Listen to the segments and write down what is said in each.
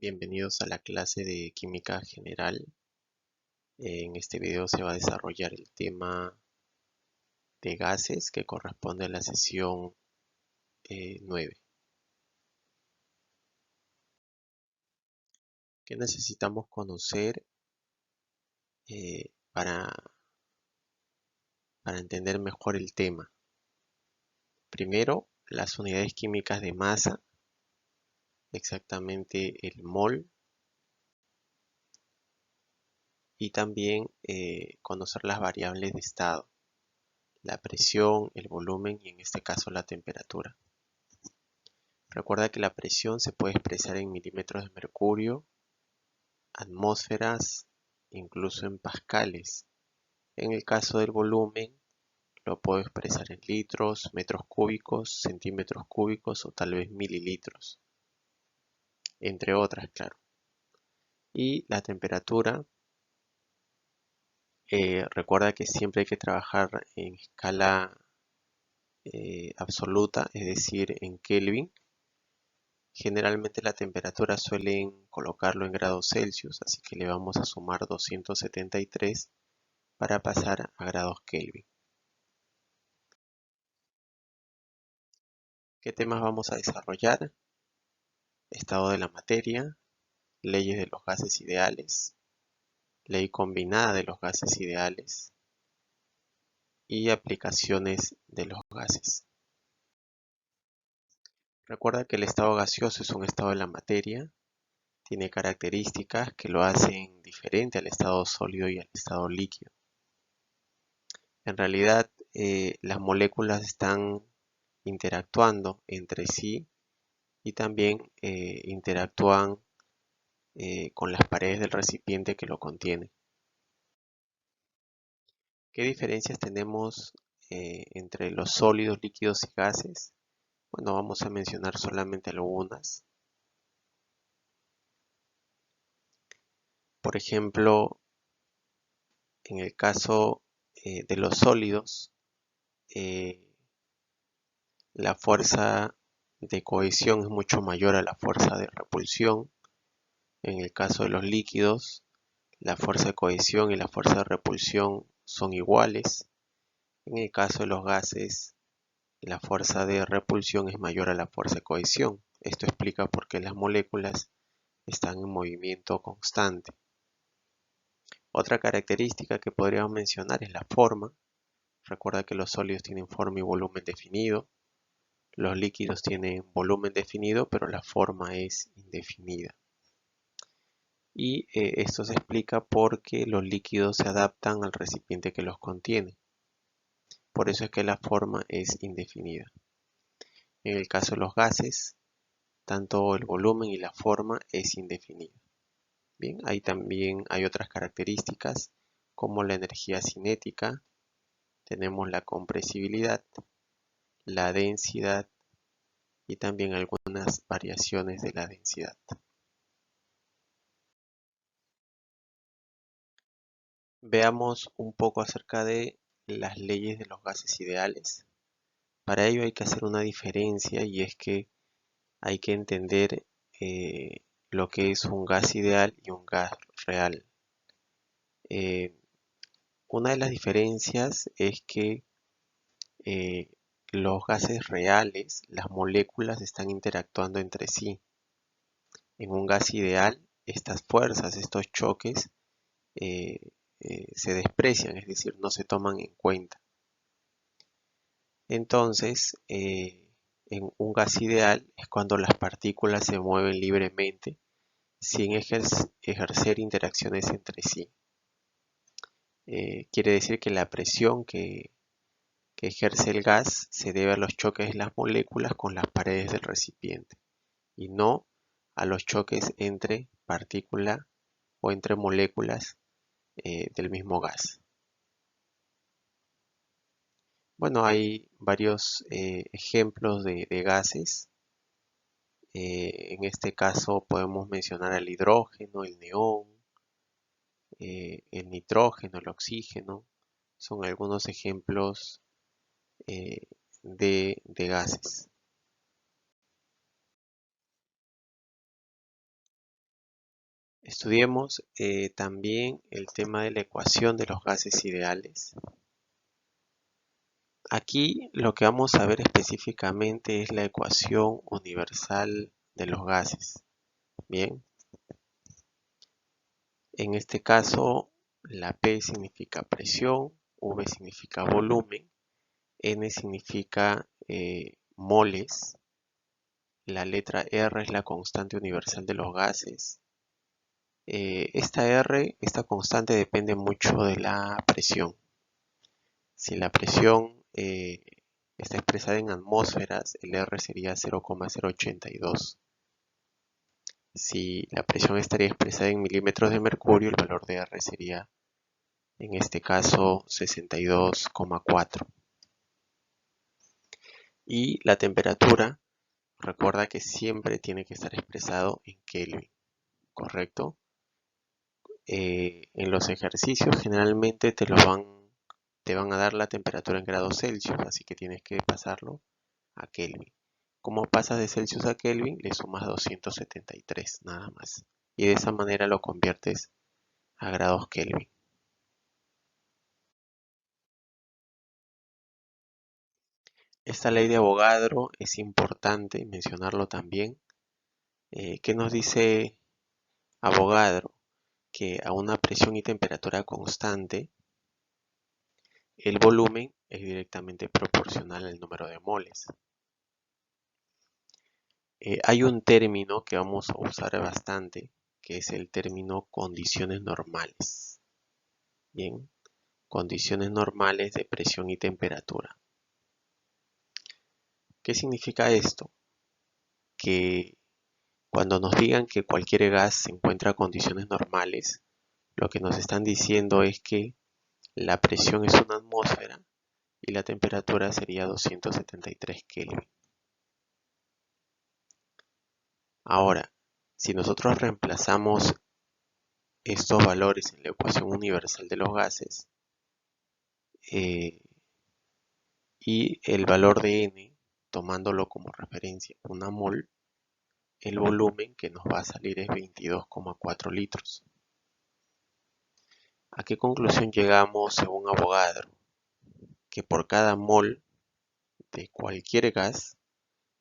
Bienvenidos a la clase de Química General. En este video se va a desarrollar el tema de gases que corresponde a la sesión 9. ¿Qué necesitamos conocer para entender mejor el tema? Primero, las unidades químicas de masa, exactamente el mol, y también conocer las variables de estado, la presión, el volumen y en este caso la temperatura. Recuerda que la presión se puede expresar en milímetros de mercurio, atmósferas, incluso en pascales. En el caso del volumen, lo puedo expresar en litros, metros cúbicos, centímetros cúbicos o tal vez mililitros, entre otras, claro. Y la temperatura, recuerda que siempre hay que trabajar en escala absoluta, es decir, en Kelvin. Generalmente la temperatura suelen colocarlo en grados Celsius, así que le vamos a sumar 273 para pasar a grados Kelvin. ¿Qué temas vamos a desarrollar? Estado de la materia, leyes de los gases ideales, ley combinada de los gases ideales y aplicaciones de los gases. Recuerda que el estado gaseoso es un estado de la materia, tiene características que lo hacen diferente al estado sólido y al estado líquido. En realidad, las moléculas están interactuando entre sí y también interactúan con las paredes del recipiente que lo contiene. ¿Qué diferencias tenemos entre los sólidos, líquidos y gases? Bueno, vamos a mencionar solamente algunas. Por ejemplo, en el caso de los sólidos, la fuerza de cohesión es mucho mayor a la fuerza de repulsión. En el caso de los líquidos, la fuerza de cohesión y la fuerza de repulsión son iguales. En el caso de los gases, la fuerza de repulsión es mayor a la fuerza de cohesión. Esto explica por qué las moléculas están en movimiento constante. Otra característica que podríamos mencionar es la forma. Recuerda que los sólidos tienen forma y volumen definido. Los líquidos tienen volumen definido, pero la forma es indefinida. Y esto se explica porque los líquidos se adaptan al recipiente que los contiene. Por eso es que la forma es indefinida. En el caso de los gases, tanto el volumen y la forma es indefinida. Bien, ahí también hay otras características como la energía cinética, tenemos la compresibilidad, la densidad y también algunas variaciones de la densidad. Veamos un poco acerca de las leyes de los gases ideales. Para ello hay que hacer una diferencia y es que hay que entender lo que es un gas ideal y un gas real. Una de las diferencias es que los gases reales, las moléculas están interactuando entre sí. En un gas ideal, estas fuerzas, estos choques se desprecian, es decir, no se toman en cuenta. Entonces, en un gas ideal es cuando las partículas se mueven libremente sin ejercer interacciones entre sí. Quiere decir que la presión que ejerce el gas se debe a los choques de las moléculas con las paredes del recipiente y no a los choques entre partículas o entre moléculas del mismo gas. Bueno, hay varios ejemplos de gases. En este caso podemos mencionar el hidrógeno, el neón, el nitrógeno, el oxígeno. Son algunos ejemplos de gases. Estudiemos también el tema de la ecuación de los gases ideales. Aquí lo que vamos a ver específicamente es la ecuación universal de los gases. Bien, en este caso la P significa presión, V significa volumen, N significa moles, la letra R es la constante universal de los gases. Esta constante depende mucho de la presión. Si la presión está expresada en atmósferas, el R sería 0,082. Si la presión estaría expresada en milímetros de mercurio, el valor de R sería, en este caso, 62,4. Y la temperatura, recuerda que siempre tiene que estar expresado en Kelvin, ¿correcto? En los ejercicios generalmente te van a dar la temperatura en grados Celsius, así que tienes que pasarlo a Kelvin. Como pasas de Celsius a Kelvin, le sumas 273 nada más. Y de esa manera lo conviertes a grados Kelvin. Esta ley de Avogadro es importante mencionarlo también. ¿Qué nos dice Avogadro? Que a una presión y temperatura constante, el volumen es directamente proporcional al número de moles. Hay un término que vamos a usar bastante, que es el término condiciones normales. Bien, condiciones normales de presión y temperatura. ¿Qué significa esto? Que cuando nos digan que cualquier gas se encuentra a condiciones normales, lo que nos están diciendo es que la presión es una atmósfera y la temperatura sería 273 Kelvin. Ahora, si nosotros reemplazamos estos valores en la ecuación universal de los gases y el valor de N, tomándolo como referencia una mol, el volumen que nos va a salir es 22,4 litros. ¿A qué conclusión llegamos según Avogadro? Que por cada mol de cualquier gas,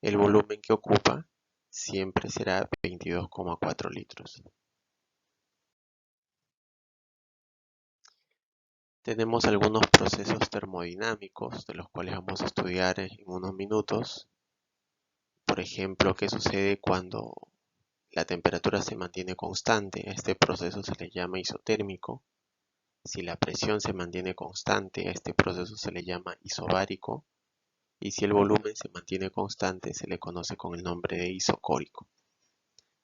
el volumen que ocupa siempre será 22,4 litros. Tenemos algunos procesos termodinámicos de los cuales vamos a estudiar en unos minutos. Por ejemplo, qué sucede cuando la temperatura se mantiene constante. A este proceso se le llama isotérmico. Si la presión se mantiene constante, a este proceso se le llama isobárico. Y si el volumen se mantiene constante, se le conoce con el nombre de isocórico.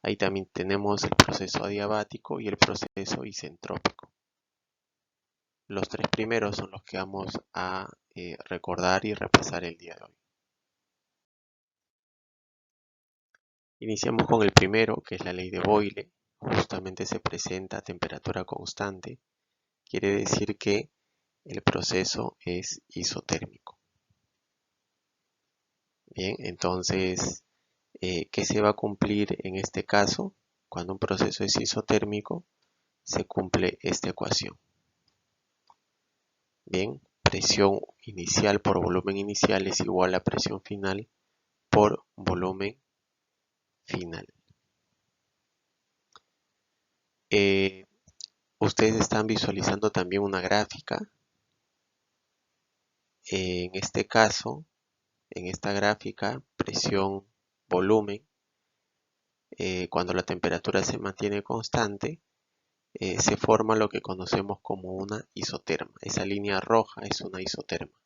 Ahí también tenemos el proceso adiabático y el proceso isentrópico. Los tres primeros son los que vamos a recordar y repasar el día de hoy. Iniciamos con el primero, que es la ley de Boyle. Justamente se presenta a temperatura constante. Quiere decir que el proceso es isotérmico. Bien, entonces, ¿qué se va a cumplir en este caso? Cuando un proceso es isotérmico, se cumple esta ecuación. Bien, presión inicial por volumen inicial es igual a presión final por volumen final. Ustedes están visualizando también una gráfica. En este caso, en esta gráfica, presión, volumen, cuando la temperatura se mantiene constante, se forma lo que conocemos como una isoterma. Esa línea roja es una isoterma.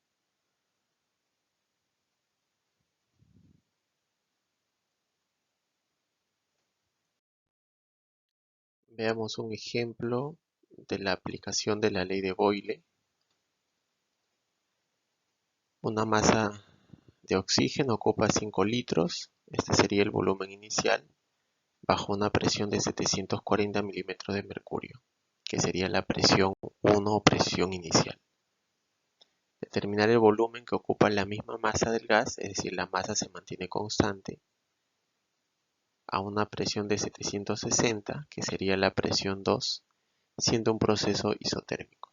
Veamos un ejemplo de la aplicación de la ley de Boyle. Una masa de oxígeno ocupa 5 litros, este sería el volumen inicial, bajo una presión de 740 milímetros de mercurio, que sería la presión 1 o presión inicial. Determinar el volumen que ocupa la misma masa del gas, es decir, la masa se mantiene constante, a una presión de 760, que sería la presión 2, siendo un proceso isotérmico.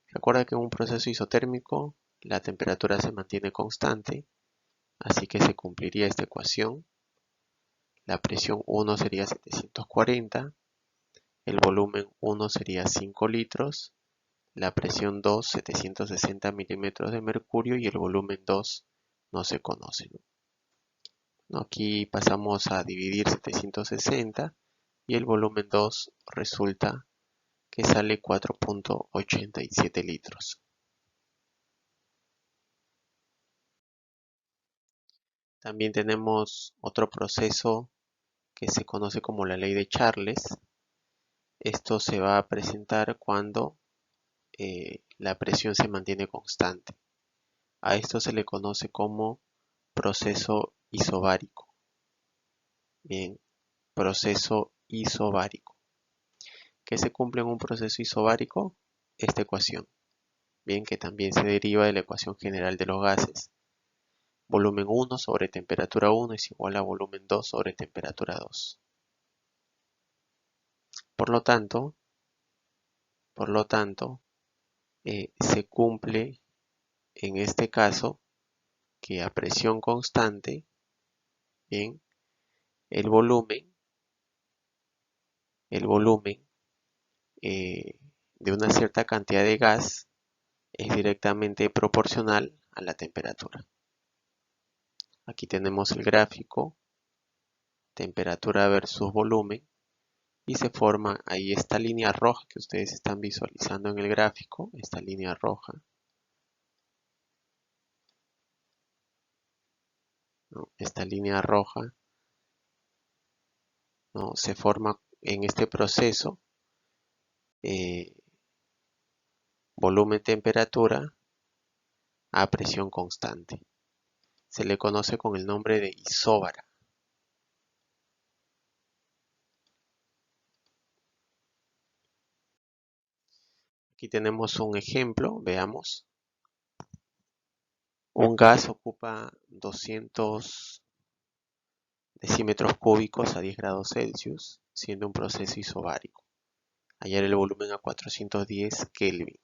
Recuerda que en un proceso isotérmico la temperatura se mantiene constante, así que se cumpliría esta ecuación. La presión 1 sería 740, el volumen 1 sería 5 litros, la presión 2 760 milímetros de mercurio y el volumen 2 no se conoce, ¿no? Aquí pasamos a dividir 760 y el volumen 2 resulta que sale 4.87 litros. También tenemos otro proceso que se conoce como la ley de Charles. Esto se va a presentar cuando la presión se mantiene constante. A esto se le conoce como proceso isobárico. Bien, proceso isobárico. ¿Qué se cumple en un proceso isobárico? Esta ecuación. Bien, que también se deriva de la ecuación general de los gases. Volumen 1 sobre temperatura 1 es igual a volumen 2 sobre temperatura 2. Por lo tanto, se cumple en este caso que a presión constante, bien, el volumen de una cierta cantidad de gas es directamente proporcional a la temperatura. Aquí tenemos el gráfico, temperatura versus volumen, y se forma ahí esta línea roja que ustedes están visualizando en el gráfico, esta línea roja, ¿no? Esta línea roja, ¿no? Se forma en este proceso eh, volumen-temperatura a presión constante. Se le conoce con el nombre de isóbara. Aquí tenemos un ejemplo, veamos. Un gas ocupa 200 decímetros cúbicos a 10 grados Celsius, siendo un proceso isobárico. Hallar el volumen a 410 Kelvin.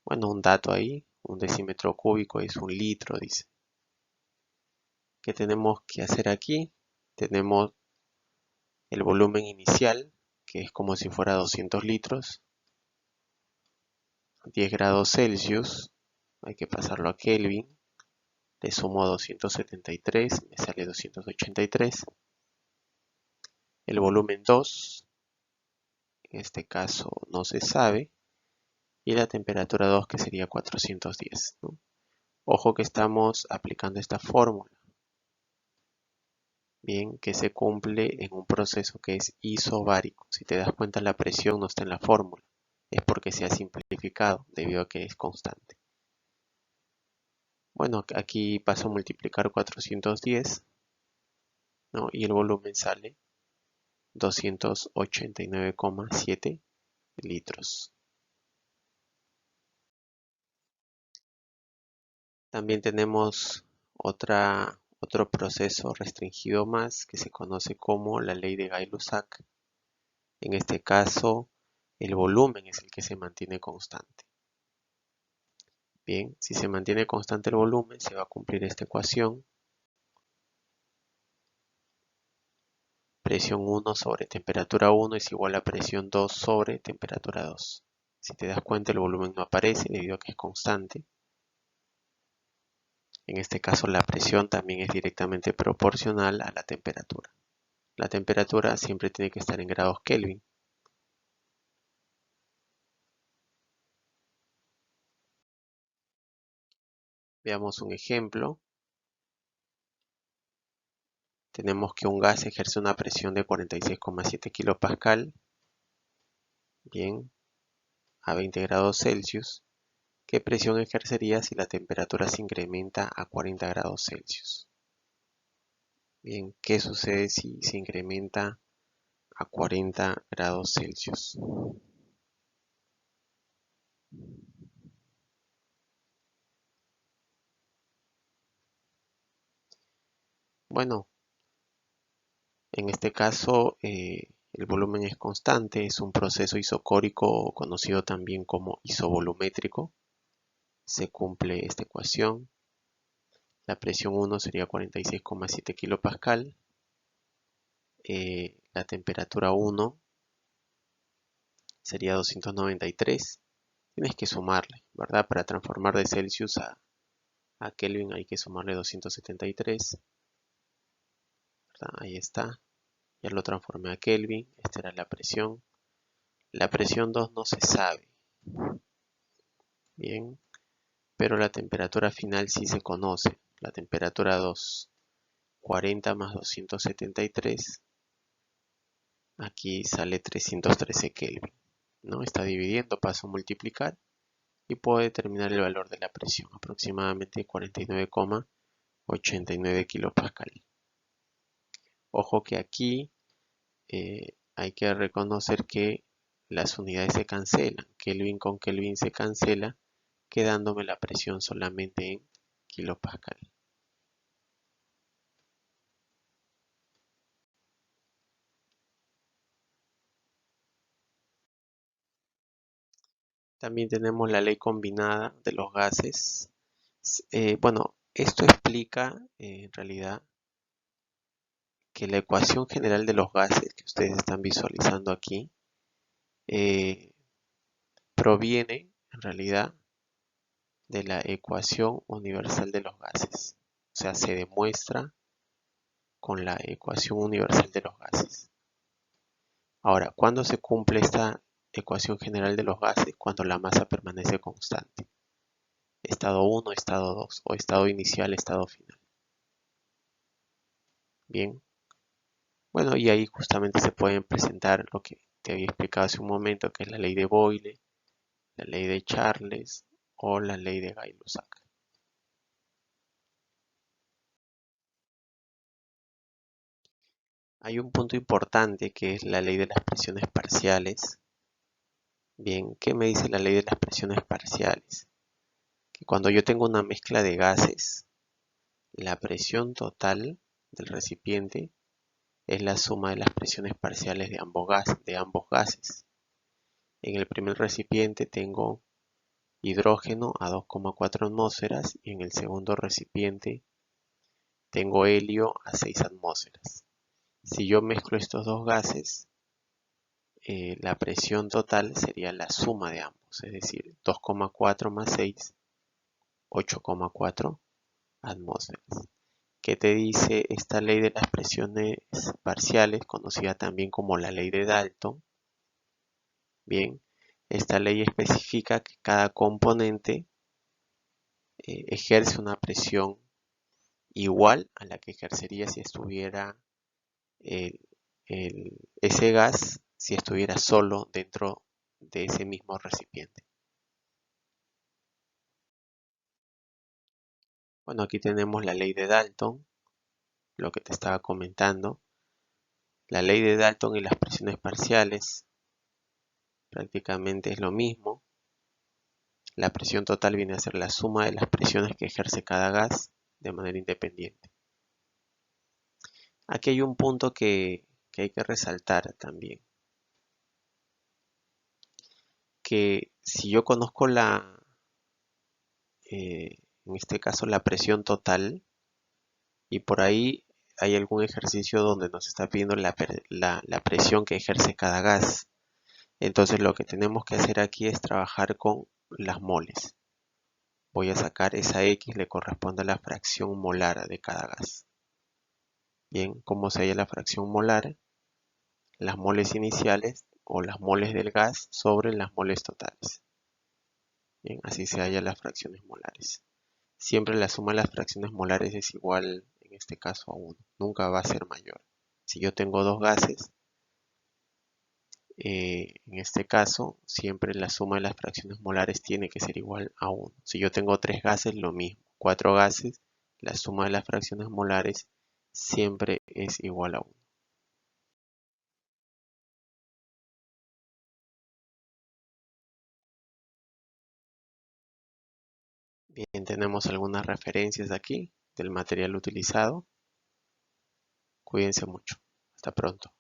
Bueno, un dato ahí, un decímetro cúbico es un litro, dice. ¿Qué tenemos que hacer aquí? Tenemos el volumen inicial, que es como si fuera 200 litros, 10 grados Celsius, hay que pasarlo a Kelvin, le sumo 273, me sale 283. El volumen 2, en este caso no se sabe, y la temperatura 2 que sería 410, ¿no? Ojo que estamos aplicando esta fórmula, bien, que se cumple en un proceso que es isobárico. Si te das cuenta, la presión no está en la fórmula, es porque se ha simplificado debido a que es constante. Bueno, aquí paso a multiplicar 410, ¿no? Y el volumen sale 289,7 litros. También tenemos otro proceso restringido más que se conoce como la ley de Gay-Lussac. En este caso, el volumen es el que se mantiene constante. Bien, si se mantiene constante el volumen, se va a cumplir esta ecuación. Presión 1 sobre temperatura 1 es igual a presión 2 sobre temperatura 2. Si te das cuenta, el volumen no aparece debido a que es constante. En este caso, la presión también es directamente proporcional a la temperatura. La temperatura siempre tiene que estar en grados Kelvin. Veamos un ejemplo. Tenemos que un gas ejerce una presión de 46,7 kilopascal, bien, a 20 grados Celsius. ¿Qué presión ejercería si la temperatura se incrementa a 40 grados Celsius? Bien, ¿qué sucede si se incrementa a 40 grados Celsius? Bueno, En este caso, el volumen es constante, es un proceso isocórico conocido también como isovolumétrico. Se cumple esta ecuación. La presión 1 sería 46,7 kilopascal. La temperatura 1 sería 293. Tienes que sumarle, ¿verdad? Para transformar de Celsius a Kelvin hay que sumarle 273. ¿Verdad? Ahí está. Ya lo transformé a Kelvin. Esta era la presión. La presión 2 no se sabe. Bien. Pero la temperatura final sí se conoce. La temperatura 2, 40 más 273. Aquí sale 313 Kelvin, ¿no? Está dividiendo, paso a multiplicar y puedo determinar el valor de la presión, aproximadamente 49,89 kilopascal. Ojo que aquí hay que reconocer que las unidades se cancelan, Kelvin con Kelvin se cancela, quedándome la presión solamente en kilopascal. También tenemos la ley combinada de los gases. Bueno, esto explica en realidad que la ecuación general de los gases que ustedes están visualizando aquí eh, proviene en realidad de la ecuación universal de los gases. O sea, se demuestra con la ecuación universal de los gases. Ahora, ¿cuándo se cumple esta ecuación general de los gases? Cuando la masa permanece constante. Estado 1, estado 2 o estado inicial, estado final. Bien. Bueno, y ahí justamente se pueden presentar lo que te había explicado hace un momento, que es la ley de Boyle, la ley de Charles o la ley de Gay-Lussac. Hay un punto importante que es la ley de las presiones parciales. Bien, ¿qué me dice la ley de las presiones parciales? Que cuando yo tengo una mezcla de gases, la presión total del recipiente es la suma de las presiones parciales de ambos gases. En el primer recipiente tengo hidrógeno a 2,4 atmósferas y en el segundo recipiente tengo helio a 6 atmósferas. Si yo mezclo estos dos gases, la presión total sería la suma de ambos, es decir, 2,4 más 6, 8,4 atmósferas. ¿Qué te dice esta ley de las presiones parciales, conocida también como la ley de Dalton? Bien, esta ley especifica que cada componente ejerce una presión igual a la que ejercería si estuviera ese gas, si estuviera solo dentro de ese mismo recipiente. Bueno, aquí tenemos la ley de Dalton, lo que te estaba comentando. La ley de Dalton y las presiones parciales prácticamente es lo mismo. La presión total viene a ser la suma de las presiones que ejerce cada gas de manera independiente. Aquí hay un punto que hay que resaltar también, que si yo conozco en este caso la presión total, y por ahí hay algún ejercicio donde nos está pidiendo la presión que ejerce cada gas, entonces lo que tenemos que hacer aquí es trabajar con las moles. Voy a sacar esa X, le corresponde a la fracción molar de cada gas. Bien, ¿cómo se halla la fracción molar? Las moles iniciales o las moles del gas sobre las moles totales. Bien, así se hallan las fracciones molares. Siempre la suma de las fracciones molares es igual, en este caso, a 1. Nunca va a ser mayor. Si yo tengo dos gases, en este caso, siempre la suma de las fracciones molares tiene que ser igual a 1. Si yo tengo tres gases, lo mismo. Cuatro gases, la suma de las fracciones molares siempre es igual a 1. Bien, tenemos algunas referencias aquí del material utilizado. Cuídense mucho. Hasta pronto.